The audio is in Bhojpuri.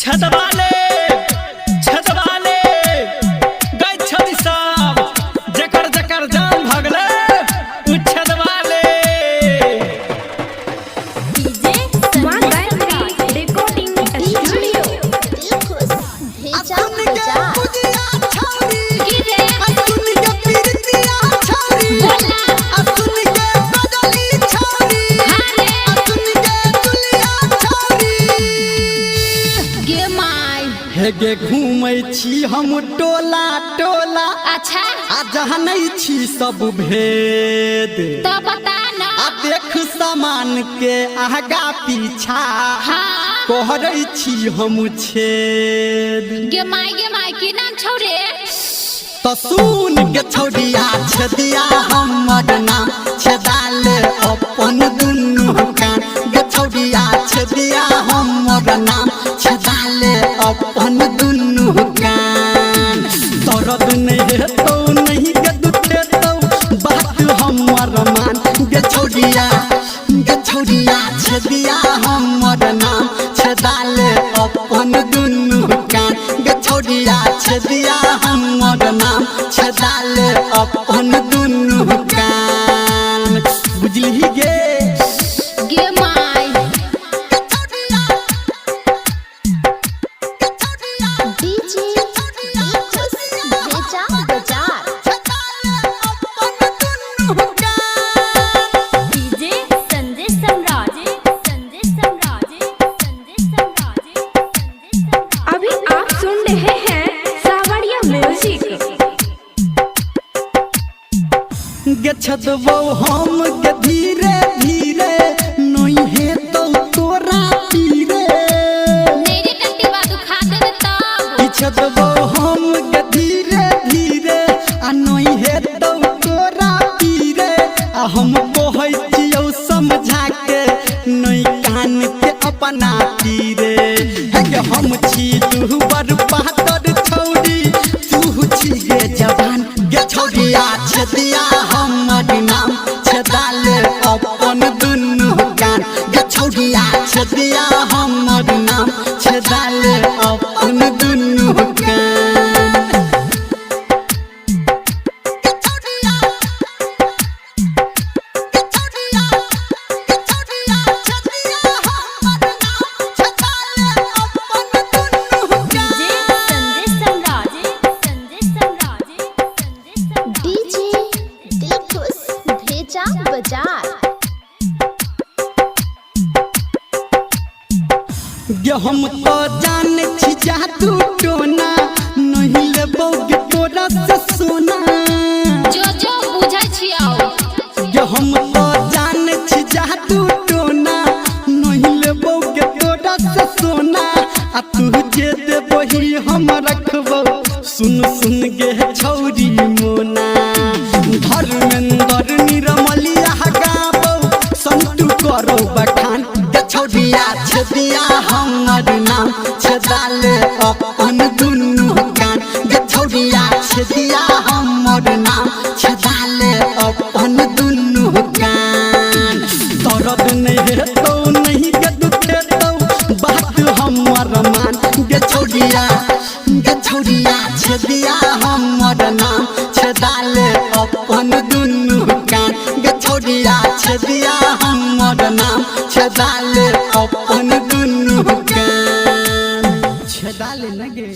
छदवाले छदवाले गई छदी सब जकर जकर जान भगले उ छदवाले डीजे मां गायत्री रिकॉर्डिंग स्टूडियो भेजा भेजा की रे सुन के पीरतिया छौरी बोला सुन के बदली छौरी हां रे सुन के दुलिया छौरी गे माय हे गे घूमै छी हम टोला टोला अच्छा आ जहनै छी सब भेद तो बता ना आ देख सामान के आगा पीछा हां कहरै छी हम छेद गे माय की नाम छौ रे तो सुन के छौरिया छदिया हमर नाम छदाल अपन दुनु कान गे छौरिया छदिया हमर नाम छदाल अपन दुनु कान दर्द नहीं हेतौ नहीं के दुखेतौ बात हमर मान गे छौरिया छदिया हमर नाम छदाल अपन दुनु कान गे छौरिया छदिया हमर नाम छदाल अपन दुनु कान बुझली गे गे माय डीजे भेजा बाजार डीजे संजय सम्राट अभी आप सुन रहे हैं सावरिया म्यूजिक। गे छदबौ हम गे धीरे धीरे नहीं हेतौ तोरा पीरे मेरी टट्टी बात खा देबे तब छदबौ हम गे धीरे धीरे आ नहीं हेतौ तोरा पीरे आ हम कहै छियौ समझा के नहीं कान के अपना तीरे हे गे हम छी तू बड़ पातर छौरी तू छी गे जवान गे छौरिया छदिया हमर नाम छदाल अपन दुनु कान गे छौरिया छदिया हमर नाम छदाल अपन दुनु कान डीजे संजय सम्राट डीजे दिलखुश भेजा बाजार गे हम तो जाने छी जादू टोना नहीं लेबौ गे तोरा से सोना जो बुझै छियौ गे हम तो जाने छी जादू टोना नहीं लेबौ गे तोरा से सोना आ तू जे देबही हम रखबौ सुन सुन गे छौरी मोना धर्मेंद्र निरमलिया गाबौ संतु करो बखान गे छौरिया छदिया हमर नाम छदाल अपन दुनु कान गे छौरिया छदिया हमर नाम छदाल अपन दुनु कान दर्द नहीं हेतौ नहीं के दुखेतौ बात हमर मान गे छौरिया छदिया हमर नाम छदाल अपन दुनु कान गे छौरिया छदिया हमर नाम छदाल अपन दुनु कान छदाल न गे।